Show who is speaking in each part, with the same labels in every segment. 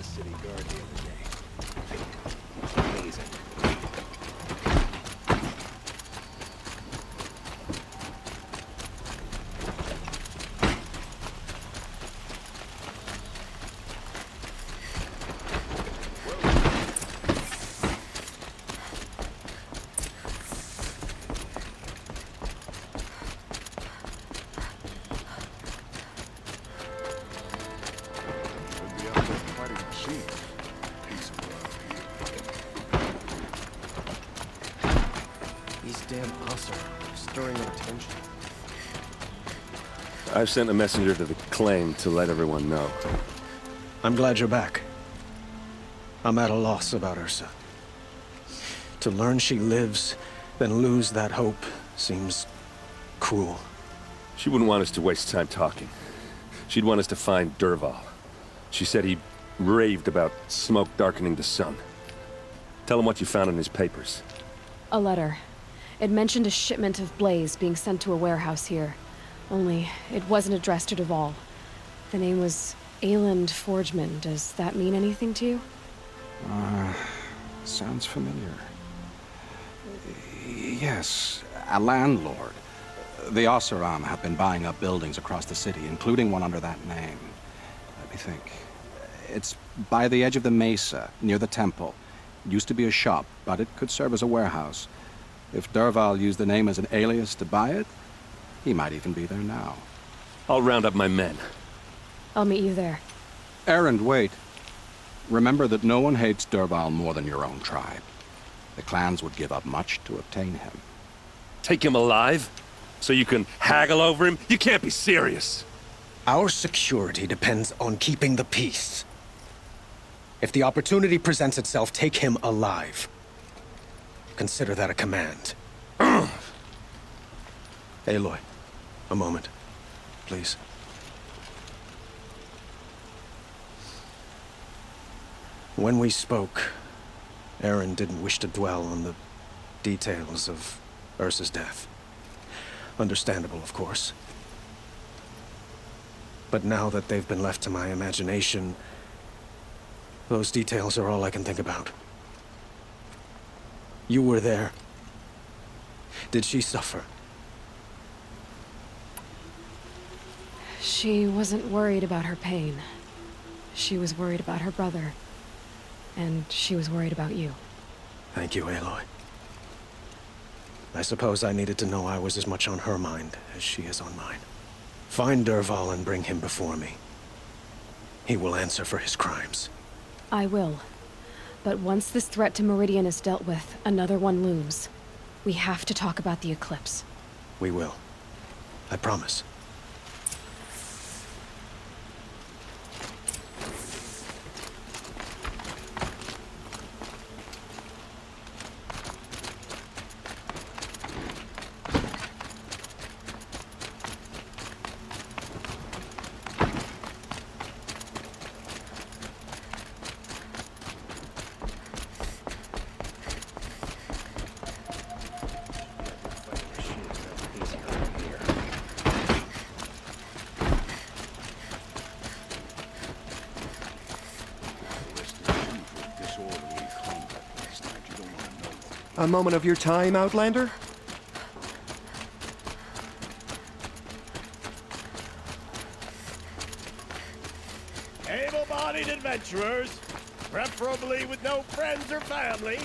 Speaker 1: the city guard the other day. Amazing.
Speaker 2: I've sent a messenger to the claim to let everyone know.
Speaker 3: I'm glad you're back. I'm at a loss about Ursa. To learn she lives, then lose that hope, seems cruel.
Speaker 2: She wouldn't want us to waste time talking. She'd want us to find Dervahl. She said he raved about smoke darkening the sun. Tell him what you found in his papers.
Speaker 4: A letter. It mentioned a shipment of blaze being sent to a warehouse here. Only, it wasn't addressed to Dervahl. The name was Ayland Forgeman. Does that mean anything to you?
Speaker 5: Sounds familiar. Yes, a landlord. The Oseram have been buying up buildings across the city, including one under that name. Let me think. It's by the edge of the mesa, near the temple. It used to be a shop, but it could serve as a warehouse. If Dervahl used the name as an alias to buy it, he might even be there now.
Speaker 2: I'll round up my men.
Speaker 4: I'll meet you there.
Speaker 5: Erend, wait. Remember that no one hates Dervahl more than your own tribe. The clans would give up much to obtain him.
Speaker 2: Take him alive? So you can haggle over him? You can't be serious!
Speaker 3: Our security depends on keeping the peace. If the opportunity presents itself, take him alive. Consider that a command. Aloy, a moment, please. When we spoke, Erend didn't wish to dwell on the details of Ursa's death. Understandable, of course. But now that they've been left to my imagination, those details are all I can think about. You were there. Did she suffer?
Speaker 4: She wasn't worried about her pain. She was worried about her brother. And she was worried about you.
Speaker 3: Thank you, Aloy. I suppose I needed to know I was as much on her mind as she is on mine. Find Dervahl and bring him before me. He will answer for his crimes.
Speaker 4: I will. But once this threat to Meridian is dealt with, another one looms. We have to talk about the eclipse.
Speaker 3: We will. I promise.
Speaker 6: A moment of your time, Outlander?
Speaker 1: Able-bodied adventurers, preferably with no friends or family.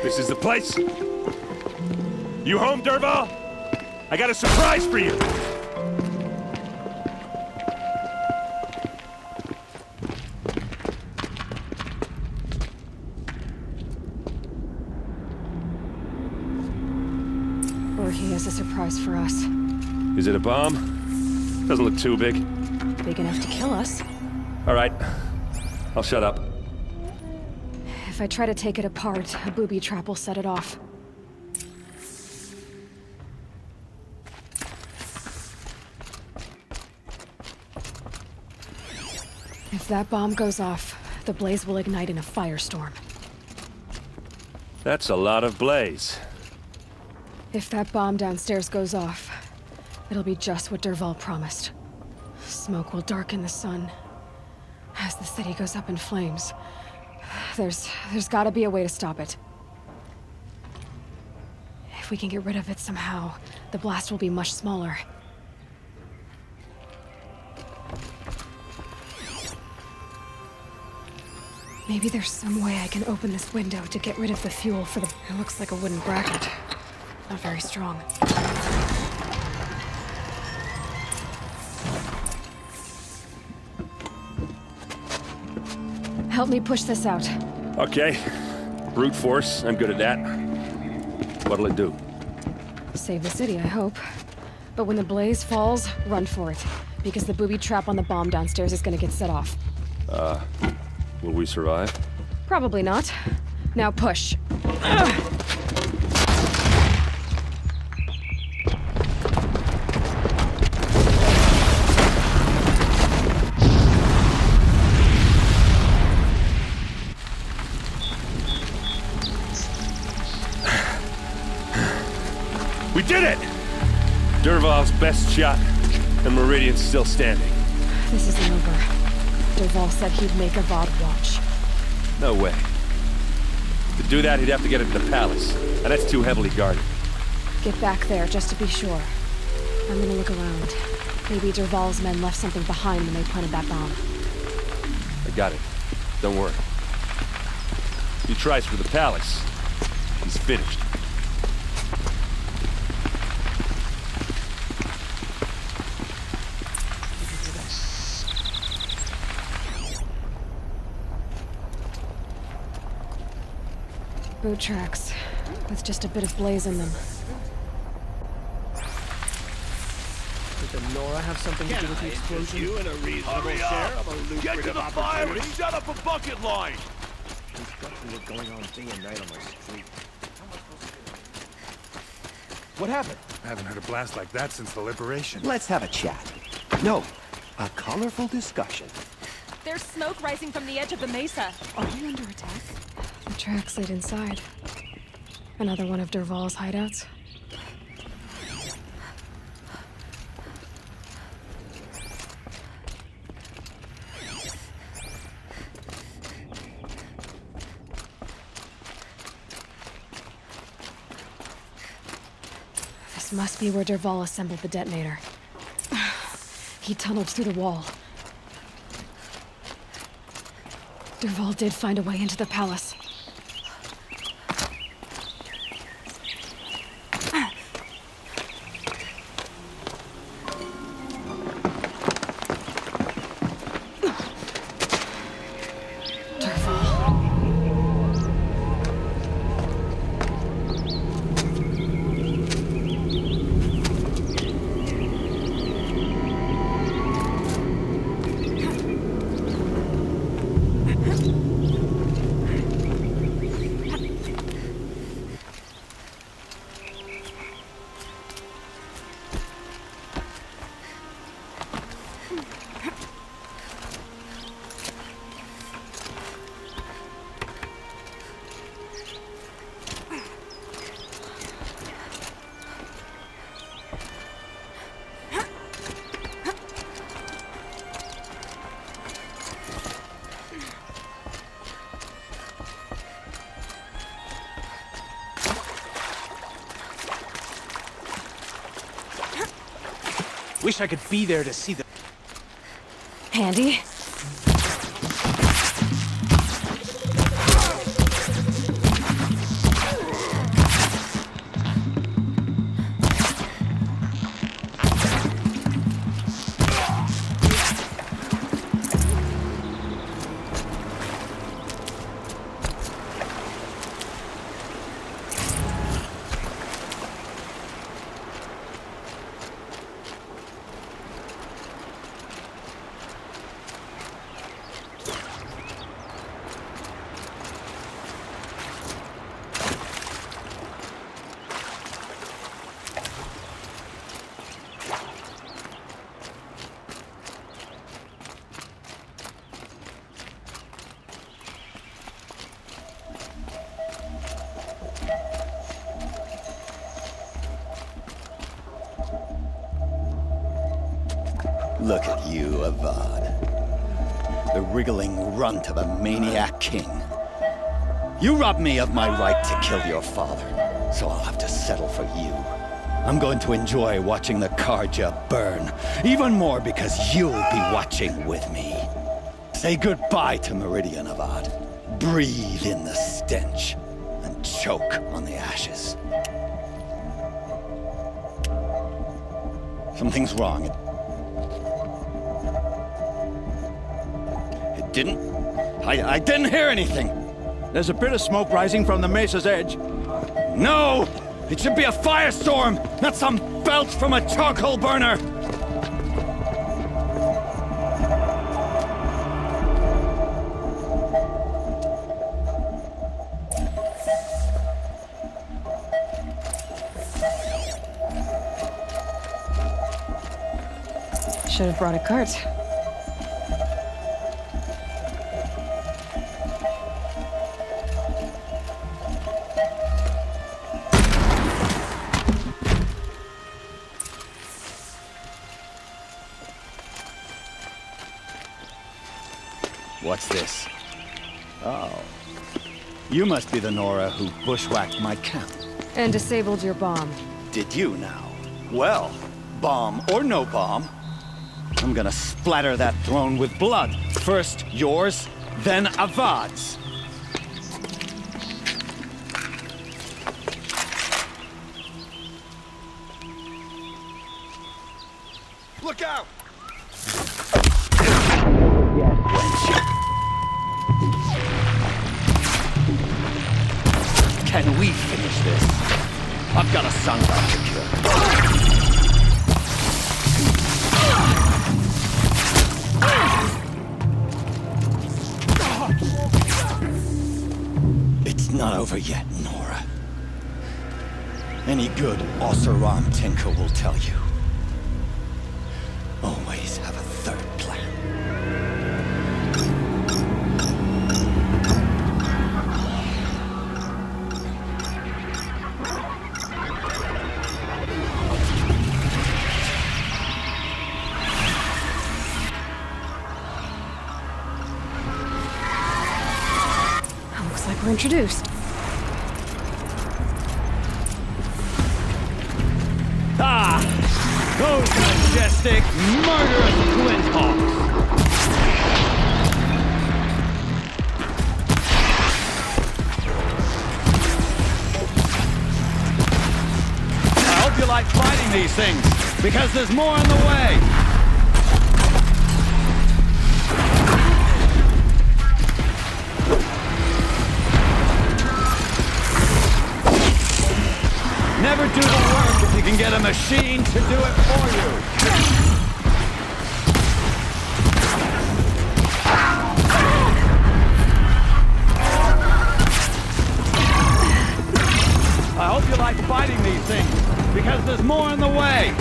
Speaker 2: This is the place? You home, Dervahl? I got a surprise for you!
Speaker 4: Or he has a surprise for us.
Speaker 2: Is it a bomb? Doesn't look too big.
Speaker 4: Big enough to kill us.
Speaker 2: All right. I'll shut up.
Speaker 4: If I try to take it apart, a booby trap will set it off. If that bomb goes off, the blaze will ignite in a firestorm.
Speaker 2: That's a lot of blaze.
Speaker 4: If that bomb downstairs goes off, It'll be just what Dervahl promised. Smoke will darken the sun as the city goes up in flames. There's gotta be a way to stop it. If we can get rid of it somehow, the blast will be much smaller. Maybe there's some way I can open this window to get rid of the fuel for the... It looks like a wooden bracket. Not very strong. Help me push this out.
Speaker 2: Okay. Brute force, I'm good at that. What'll it do?
Speaker 4: Save the city, I hope. But when the blaze falls, run for it. Because the booby trap on the bomb downstairs is gonna get set off.
Speaker 2: Will we survive?
Speaker 4: Probably not. Now push.
Speaker 2: We did it! Dervahl's best shot, and Meridian's still standing.
Speaker 4: This isn't over. Dervahl said he'd make a VOD watch.
Speaker 2: No way. To do that, he'd have to get into the palace, and that's too heavily guarded.
Speaker 4: Get back there, just to be sure. I'm gonna look around. Maybe Dervahl's men left something behind when they planted that bomb.
Speaker 2: I got it. Don't worry. If he tries for the palace, he's finished.
Speaker 4: Boot tracks, with just a bit of blaze in them.
Speaker 6: Did the Nora have something to do with the explosion?
Speaker 1: You and a reasonable share of a lucrative
Speaker 7: Get to the fire and
Speaker 1: opportunity.
Speaker 7: set up a bucket line!
Speaker 6: Construction was going on day and night on my street. What happened?
Speaker 7: I haven't heard a blast like that since the liberation.
Speaker 6: Let's have a chat. No, a colorful discussion.
Speaker 8: There's smoke rising from the edge of the mesa.
Speaker 4: Are we under attack? The tracks lead inside. Another one of Dervahl's hideouts. This must be where Dervahl assembled the detonator. He tunneled through the wall. Dervahl did find a way into the palace.
Speaker 6: Wish I could be there to see the...
Speaker 4: Handy?
Speaker 9: Look at you, Avad. The wriggling runt of a maniac king. You robbed me of my right to kill your father, so I'll have to settle for you. I'm going to enjoy watching the Karja burn, even more because you'll be watching with me. Say goodbye to Meridian, Avad. Breathe in the stench, and choke on the ashes. Something's wrong. It didn't... I didn't hear anything.
Speaker 10: There's a bit of smoke rising from the mesa's edge.
Speaker 9: No! It should be a firestorm, not some belch from a charcoal burner!
Speaker 4: Should have brought a cart.
Speaker 9: What's this? Oh. You must be the Nora who bushwhacked my camp.
Speaker 4: And disabled your bomb.
Speaker 9: Did you now? Well, bomb or no bomb, I'm gonna splatter that throne with blood. First yours, then Avad's.
Speaker 7: Look out!
Speaker 9: Can we finish this? I've got a son to kill. It's not over yet, Nora. Any good Oseram tinker will tell you. Always have a third plan.
Speaker 4: Looks like we're introduced.
Speaker 9: Ah! Those majestic, murderous flinthawks! I hope you like fighting these things, because there's more on the way! Never do the work if you can get a machine to do it for you. I hope you like fighting these things, because there's more on the way.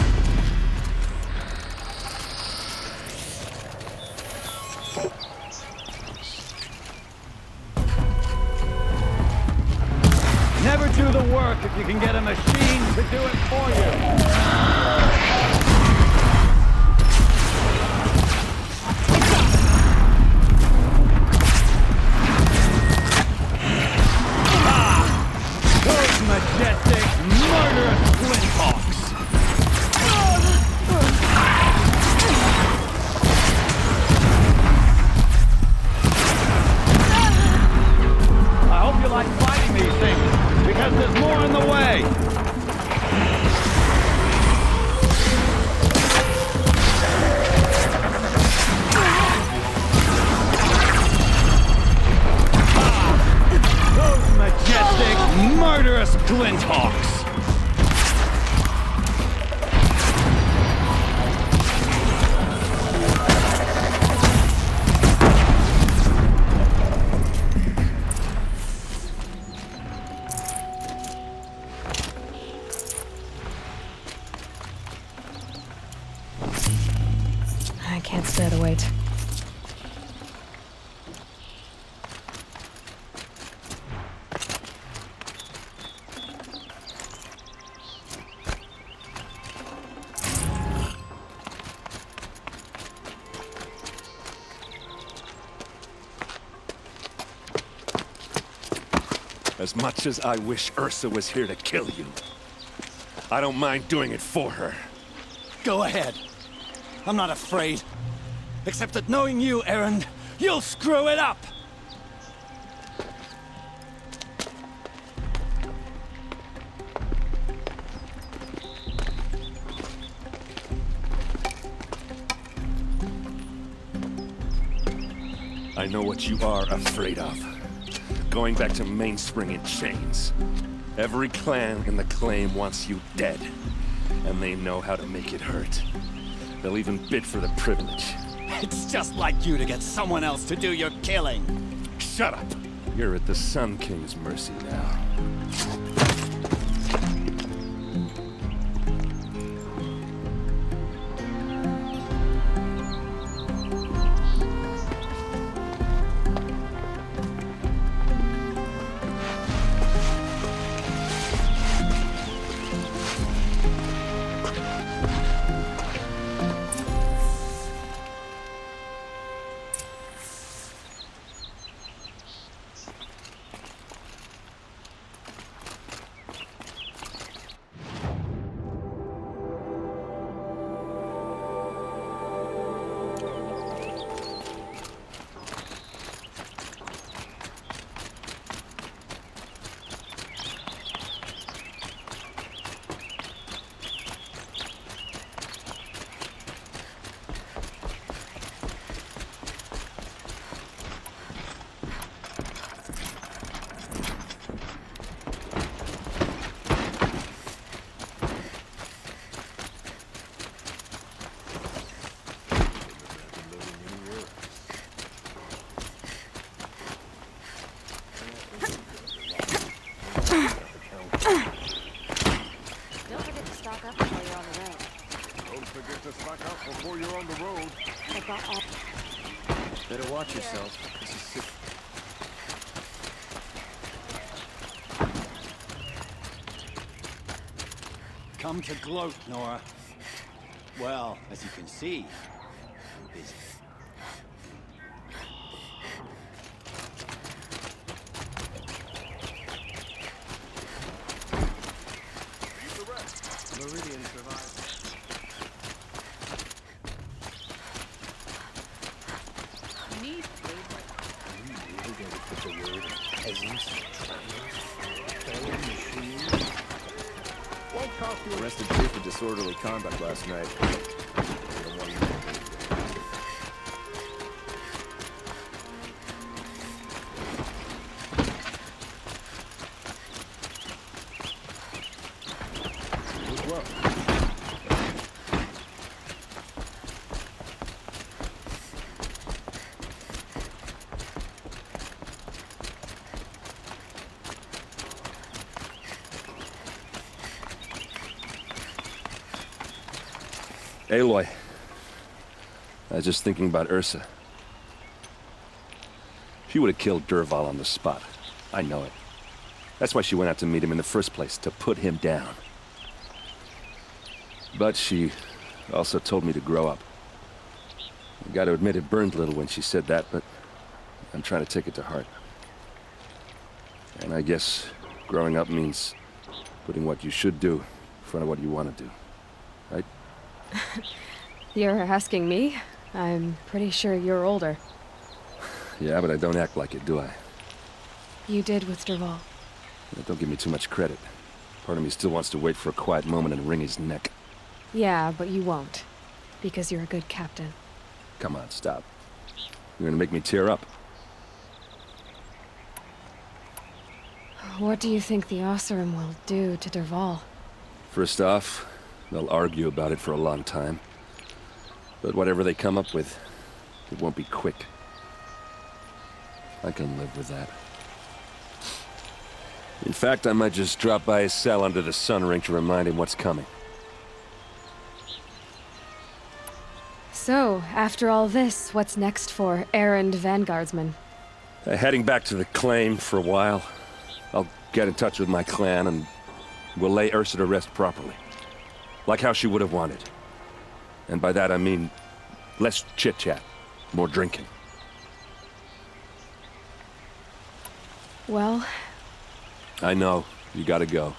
Speaker 9: Never do the work if you can get a machine to do it for you. Those majestic, murderous flinthawks! I hope you like fighting these things, because there's more on the way! Those majestic, murderous flinthawks!
Speaker 4: I can't spare the wait.
Speaker 2: As much as I wish Ursa was here to kill you, I don't mind doing it for her.
Speaker 9: Go ahead. I'm not afraid. Except that knowing you, Erend, you'll screw it up!
Speaker 2: I know what you are afraid of. Going back to Mainspring in chains. Every clan in the claim wants you dead. And they know how to make it hurt. They'll even bid for the privilege.
Speaker 9: It's just like you to get someone else to do your killing.
Speaker 2: Shut up! You're at the Sun King's mercy now.
Speaker 6: Better watch yourself. This is sick.
Speaker 9: Come to gloat, Nora. Well, as you can see, we're busy.
Speaker 6: Meridian survived.
Speaker 11: Arrested you for disorderly conduct last night.
Speaker 2: Aloy. I was just thinking about Ursa. She would have killed Dervahl on the spot. I know it. That's why she went out to meet him in the first place, to put him down. But she also told me to grow up. I gotta admit it burned a little when she said that, but I'm trying to take it to heart. And I guess growing up means putting what you should do in front of what you want to do. Right?
Speaker 4: You're asking me? I'm pretty sure you're older.
Speaker 2: Yeah, but I don't act like it, do I?
Speaker 4: You did with Dervahl.
Speaker 2: Don't give me too much credit. Part of me still wants to wait for a quiet moment and wring his neck.
Speaker 4: Yeah, but you won't. Because you're a good captain.
Speaker 2: Come on, stop. You're gonna make me tear up.
Speaker 4: What do you think the Oseram will do to Dervahl?
Speaker 2: First off, they'll argue about it for a long time. But whatever they come up with, it won't be quick. I can live with that. In fact, I might just drop by his cell under the sun ring to remind him what's coming.
Speaker 4: So, after all this, what's next for errand vanguardsman?
Speaker 2: Heading back to the claim for a while. I'll get in touch with my clan and we'll lay Ursa to rest properly. Like how she would have wanted. And by that I mean less chit-chat, more drinking.
Speaker 4: Well,
Speaker 2: I know. You gotta go.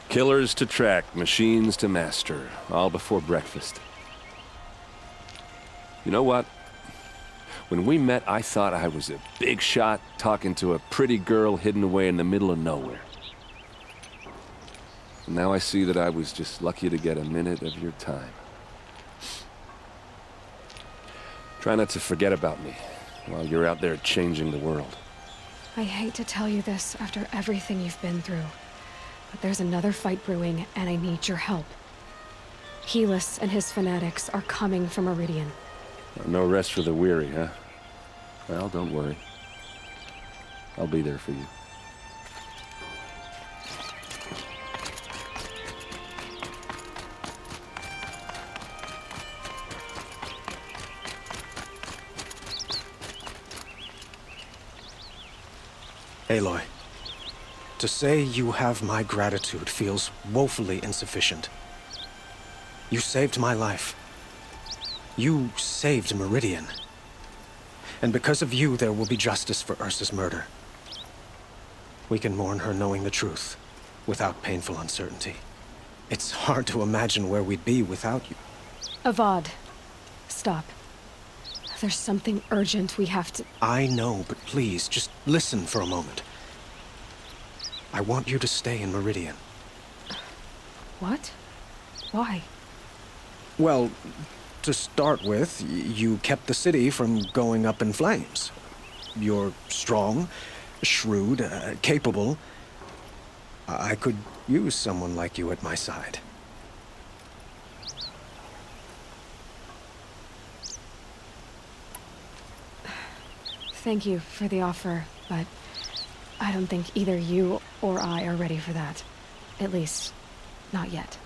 Speaker 2: Killers to track, machines to master, all before breakfast. You know what? When we met, I thought I was a big shot talking to a pretty girl hidden away in the middle of nowhere. And now I see that I was just lucky to get a minute of your time. Try not to forget about me while you're out there changing the world.
Speaker 4: I hate to tell you this after everything you've been through, but there's another fight brewing, and I need your help. Helis and his fanatics are coming from Meridian.
Speaker 2: No rest for the weary, huh? Well, don't worry. I'll be there for you.
Speaker 3: Aloy, to say you have my gratitude feels woefully insufficient. You saved my life. You saved Meridian. And because of you, there will be justice for Ursa's murder. We can mourn her knowing the truth, without painful uncertainty. It's hard to imagine where we'd be without you.
Speaker 4: Avad, stop. There's something urgent we have to...
Speaker 3: I know, but please, just listen for a moment. I want you to stay in Meridian.
Speaker 4: What? Why?
Speaker 3: Well, to start with, you kept the city from going up in flames. You're strong, shrewd, capable. I could use someone like you at my side.
Speaker 4: Thank you for the offer, but I don't think either you or I are ready for that. At least, not yet.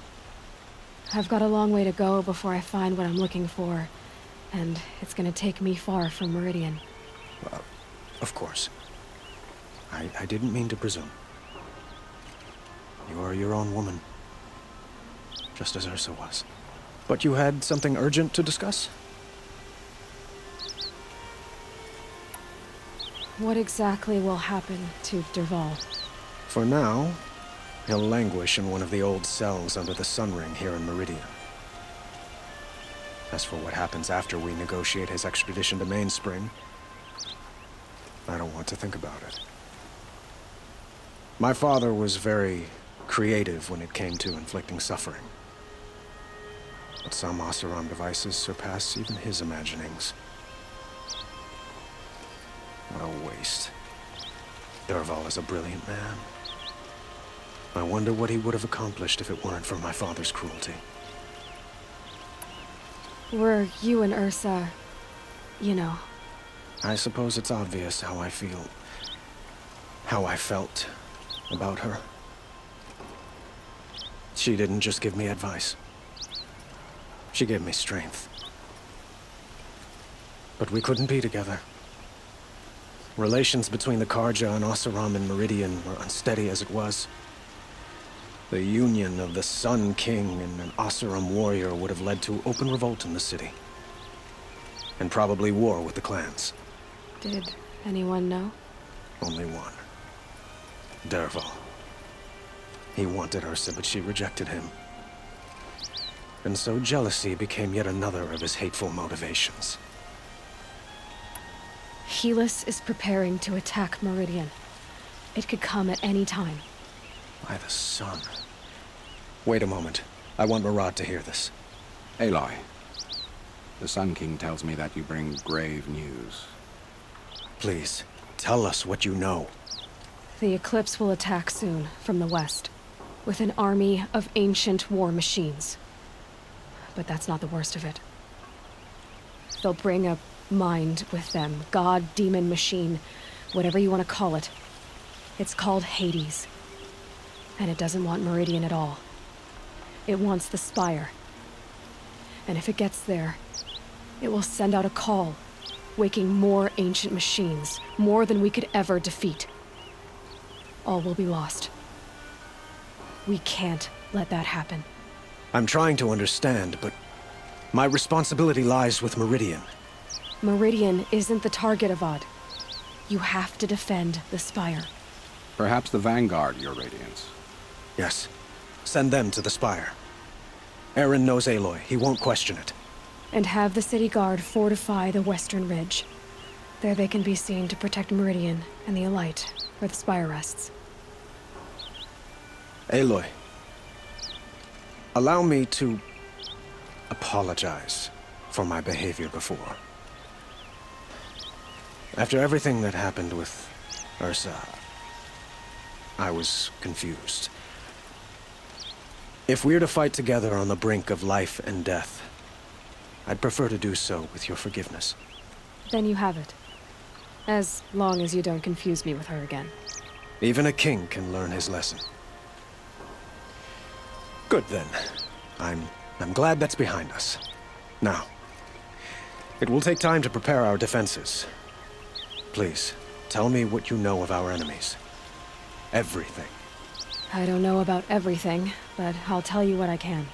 Speaker 4: I've got a long way to go before I find what I'm looking for, and it's gonna take me far from Meridian.
Speaker 3: Of course. I didn't mean to presume. You are your own woman. Just as Ursa was. But you had something urgent to discuss?
Speaker 4: What exactly will happen to Dervahl?
Speaker 3: For now, he'll languish in one of the old cells under the Sun Ring here in Meridian. As for what happens after we negotiate his extradition to Mainspring, I don't want to think about it. My father was very creative when it came to inflicting suffering. But some Oseram devices surpass even his imaginings. What a waste. Dervahl is a brilliant man. I wonder what he would have accomplished if it weren't for my father's cruelty.
Speaker 4: Were you and Ursa, you know...
Speaker 3: I suppose it's obvious how I feel... how I felt about her. She didn't just give me advice. She gave me strength. But we couldn't be together. Relations between the Karja and Oseram in Meridian were unsteady as it was. The union of the Sun King and an Oseram warrior would have led to open revolt in the city. And probably war with the clans.
Speaker 4: Did anyone know?
Speaker 3: Only one. Dervahl. He wanted Ursa, but she rejected him. And so jealousy became yet another of his hateful motivations.
Speaker 4: Helis is preparing to attack Meridian. It could come at any time.
Speaker 3: By the sun. Wait a moment. I want Murad to hear this.
Speaker 5: Aloy, the Sun King tells me that you bring grave news.
Speaker 3: Please, tell us what you know.
Speaker 4: The Eclipse will attack soon, from the west, with an army of ancient war machines. But that's not the worst of it. They'll bring a mind with them. God, demon, machine, whatever you want to call it. It's called Hades. And it doesn't want Meridian at all. It wants the Spire. And if it gets there, it will send out a call, waking more ancient machines, more than we could ever defeat. All will be lost. We can't let that happen.
Speaker 3: I'm trying to understand, but my responsibility lies with Meridian.
Speaker 4: Meridian isn't the target, Avad. You have to defend the Spire.
Speaker 5: Perhaps the Vanguard, Your Radiance.
Speaker 3: Yes. Send them to the spire. Aaron knows Aloy. He won't question it.
Speaker 4: And have the city guard fortify the western ridge. There they can be seen to protect Meridian and the Elite, where the spire rests.
Speaker 3: Aloy, allow me to apologize for my behavior before. After everything that happened with Ursa, I was confused. If we're to fight together on the brink of life and death, I'd prefer to do so with your forgiveness.
Speaker 4: Then you have it. As long as you don't confuse me with her again.
Speaker 3: Even a king can learn his lesson. Good then. I'm glad that's behind us. Now, it will take time to prepare our defenses. Please, tell me what you know of our enemies. Everything.
Speaker 4: I don't know about everything, but I'll tell you what I can.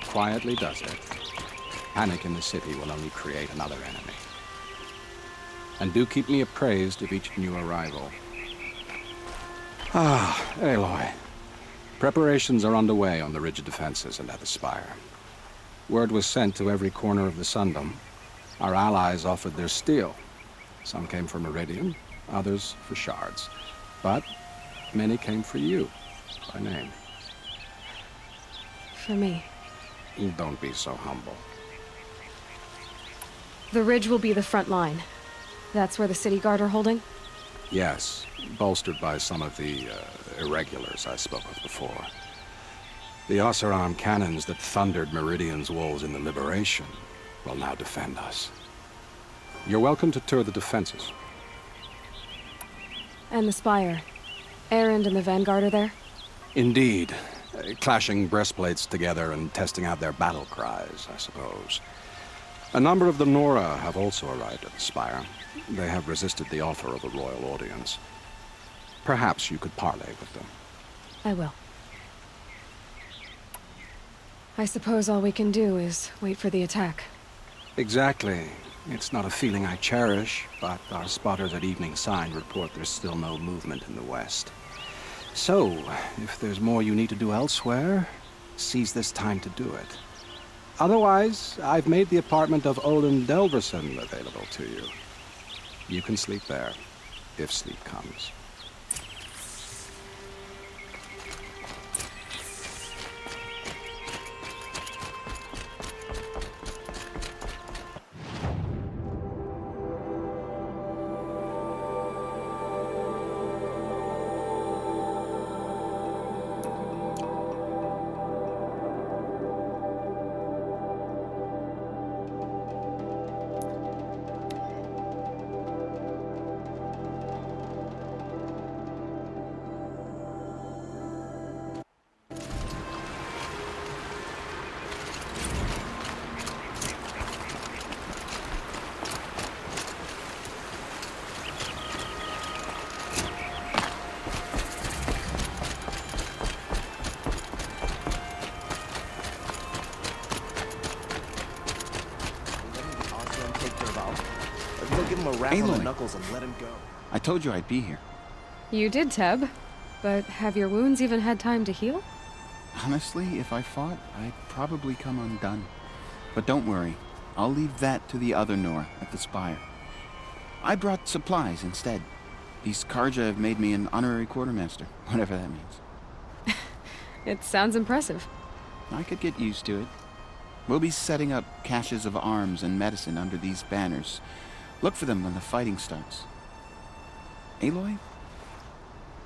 Speaker 5: Quietly does it. Panic in the city will only create another enemy. And do keep me appraised of each new arrival. Ah, Aloy. Preparations are underway on the ridge of defenses and at the spire. Word was sent to every corner of the Sundom. Our allies offered their steel. Some came for Meridian, others for shards. But many came for you, by name.
Speaker 4: For me.
Speaker 5: Don't be so humble.
Speaker 4: The ridge will be the front line. That's where the city guard are holding?
Speaker 5: Yes, bolstered by some of the irregulars I spoke of before. The Oseram cannons that thundered Meridian's walls in the Liberation will now defend us. You're welcome to tour the defenses.
Speaker 4: And the spire. Erend and the Vanguard are there?
Speaker 5: Indeed. Clashing breastplates together and testing out their battle cries, I suppose. A number of the Nora have also arrived at the spire. They have resisted the offer of a royal audience. Perhaps you could parley with them.
Speaker 4: I will. I suppose all we can do is wait for the attack.
Speaker 5: Exactly. It's not a feeling I cherish, but our spotters at Evening Sign report there's still no movement in the west. So, if there's more you need to do elsewhere, seize this time to do it. Otherwise, I've made the apartment of Olin Delverson available to you. You can sleep there, if sleep comes.
Speaker 11: Aloy. Knuckles and let him go. I told you I'd be here.
Speaker 4: You did, Teb. But have your wounds even had time to heal?
Speaker 11: Honestly, if I fought, I'd probably come undone. But don't worry. I'll leave that to the other Nor at the spire. I brought supplies instead. These Karja have made me an honorary quartermaster, whatever that means.
Speaker 4: It sounds impressive.
Speaker 11: I could get used to it. We'll be setting up caches of arms and medicine under these banners, Look for them when the fighting starts. Aloy,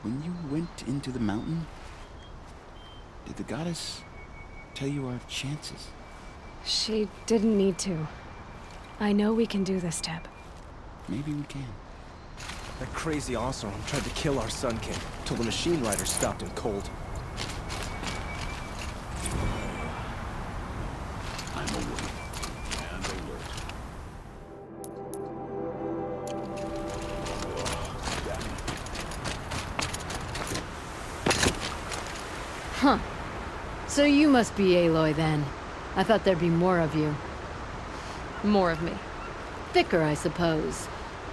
Speaker 11: when you went into the mountain, did the goddess tell you our chances?
Speaker 4: She didn't need to. I know we can do this, Teb.
Speaker 11: Maybe we can.
Speaker 6: That crazy Oseram tried to kill our Sun King, till the machine rider stopped him cold.
Speaker 1: I'm awake and alert.
Speaker 12: Huh. So you must be Aloy then. I thought there'd be more of you.
Speaker 4: More of me.
Speaker 12: Thicker, I suppose.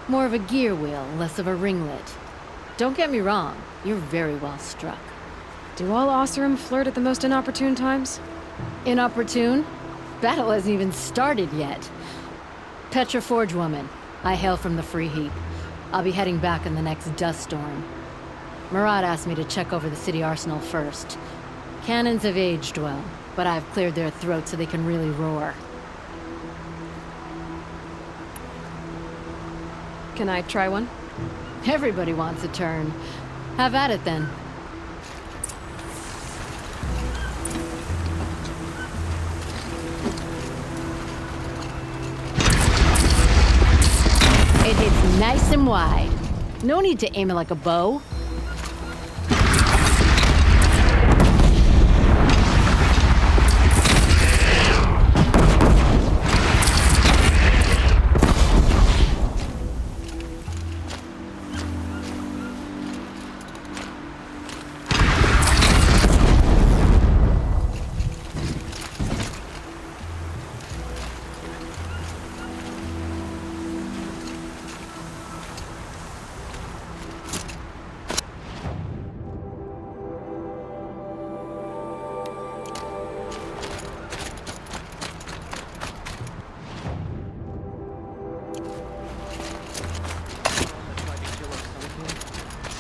Speaker 12: More of a gear wheel, less of a ringlet. Don't get me wrong, you're very well struck.
Speaker 4: Do all Oseram flirt at the most inopportune times?
Speaker 12: Inopportune? Battle hasn't even started yet. Petra Forge woman. I hail from the Free Heap. I'll be heading back in the next dust storm. Murad asked me to check over the city arsenal first. Cannons have aged well, but I've cleared their throats so they can really roar.
Speaker 4: Can I try one?
Speaker 12: Everybody wants a turn. Have at it then. It hits nice and wide. No need to aim it like a bow.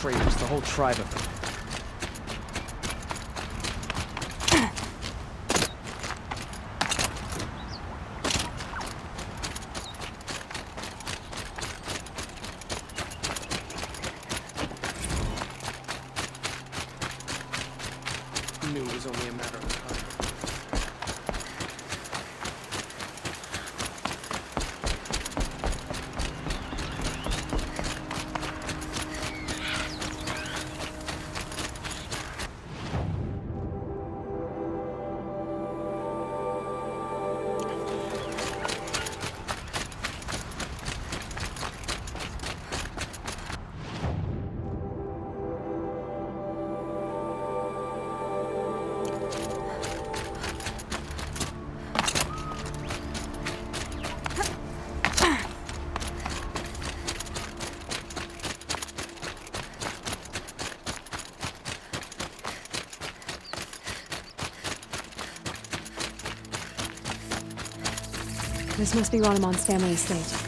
Speaker 6: Traitors, the whole tribe of them. Knew it was only a matter of time.
Speaker 4: This must be Ronamon's family estate.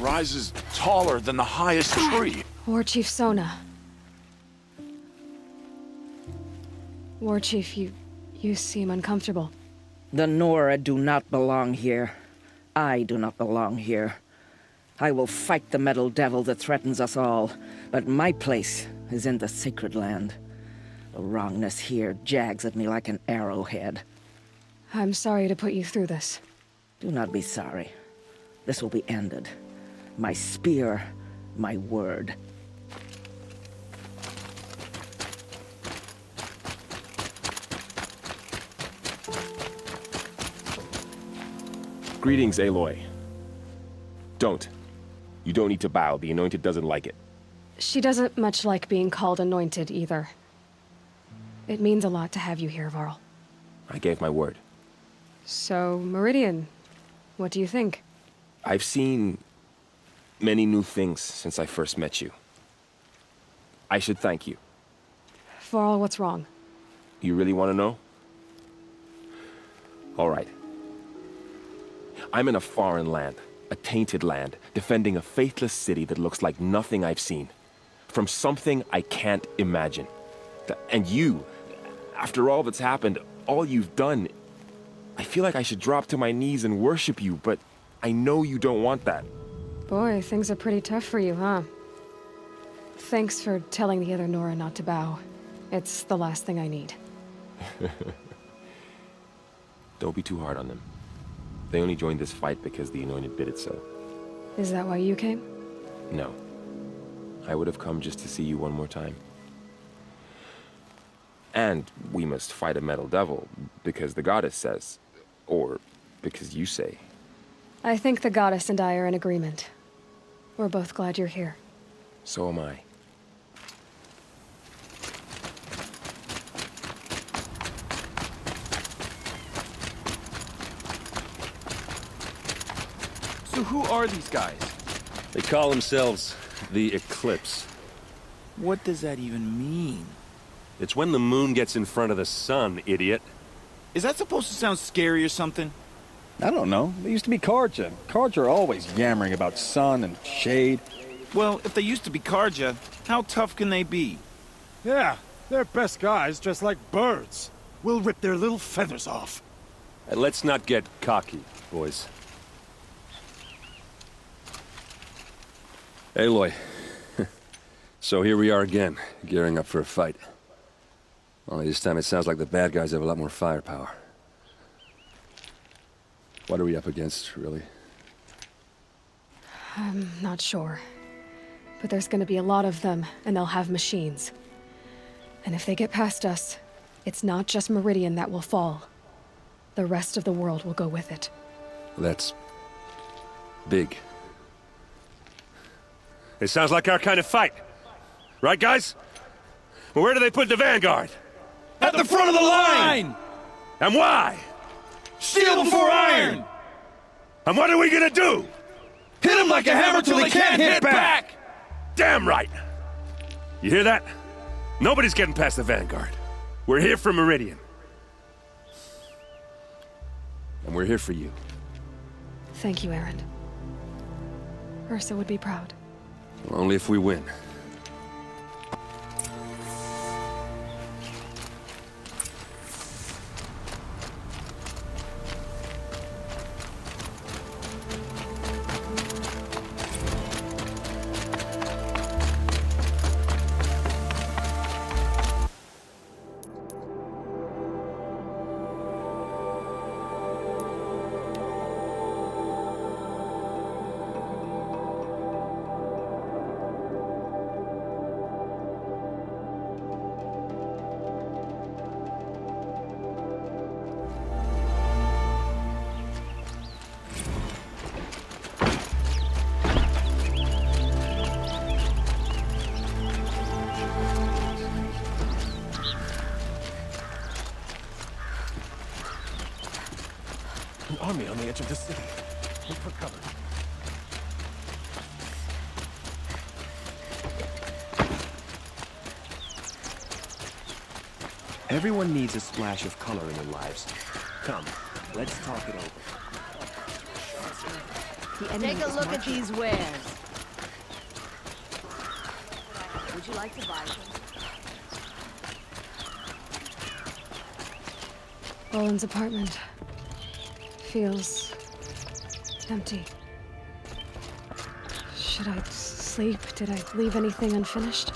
Speaker 13: rises taller than the highest tree.
Speaker 4: War Chief Sona. War Chief, you seem uncomfortable.
Speaker 14: The Nora do not belong here. I do not belong here. I will fight the metal devil that threatens us all, but my place is in the sacred land. The wrongness here jags at me like an arrowhead.
Speaker 4: I'm sorry to put you through this.
Speaker 14: Do not be sorry. This will be ended. My spear, my word.
Speaker 15: Greetings, Aloy. Don't. You don't need to bow. The Anointed doesn't like it.
Speaker 4: She doesn't much like being called Anointed, either. It means a lot to have you here, Varl.
Speaker 15: I gave my word.
Speaker 4: So, Meridian, what do you think?
Speaker 15: I've seen many new things since I first met you. I should thank you.
Speaker 4: Varl, what's wrong?
Speaker 15: You really want to know? All right. I'm in a foreign land, a tainted land, defending a faithless city that looks like nothing I've seen. From something I can't imagine. And you, after all that's happened, all you've done, I feel like I should drop to my knees and worship you, but I know you don't want that.
Speaker 4: Boy, things are pretty tough for you, huh? Thanks for telling the other Nora not to bow. It's the last thing I need.
Speaker 15: Don't be too hard on them. They only joined this fight because the Anointed bid it so.
Speaker 4: Is that why you came?
Speaker 15: No. I would have come just to see you one more time. And we must fight a metal devil, because the goddess says. Or because you say.
Speaker 4: I think the goddess and I are in agreement. We're both glad you're here.
Speaker 15: So am I.
Speaker 6: So who are these guys?
Speaker 2: They call themselves the Eclipse.
Speaker 11: What does that even mean?
Speaker 2: It's when the moon gets in front of the sun, idiot.
Speaker 11: Is that supposed to sound scary or something?
Speaker 10: I don't know. They used to be Karja. Karja are always yammering about sun and shade.
Speaker 11: Well, if they used to be Karja, how tough can they be?
Speaker 1: Yeah, they're best guys, just like birds. We'll rip their little feathers off.
Speaker 2: And let's not get cocky, boys. Aloy. So here we are again, gearing up for a fight. Only this time it sounds like the bad guys have a lot more firepower. What are we up against, really?
Speaker 4: I'm not sure. But there's gonna be a lot of them, and they'll have machines. And if they get past us, it's not just Meridian that will fall. The rest of the world will go with it.
Speaker 2: That's big. It sounds like our kind of fight. Right, guys? Well, where do they put the Vanguard?
Speaker 11: At the front of the line!
Speaker 2: And why?
Speaker 11: Steel before iron!
Speaker 2: And what are we gonna do?
Speaker 11: Hit them like a hammer till they can't hit back!
Speaker 2: Damn right! You hear that? Nobody's getting past the Vanguard. We're here for Meridian. And we're here for you.
Speaker 4: Thank you, Erend. Ursa would be proud.
Speaker 2: Well, only if we win.
Speaker 1: An army on the edge of the city. Look for cover.
Speaker 6: Everyone needs a splash of color in their lives. Come, let's talk it over.
Speaker 12: The enemy
Speaker 16: Take a
Speaker 12: is
Speaker 16: look at
Speaker 12: marching.
Speaker 16: these wares. Would you like to buy them?
Speaker 4: Roland's apartment feels empty. Should I sleep? Did I leave anything unfinished?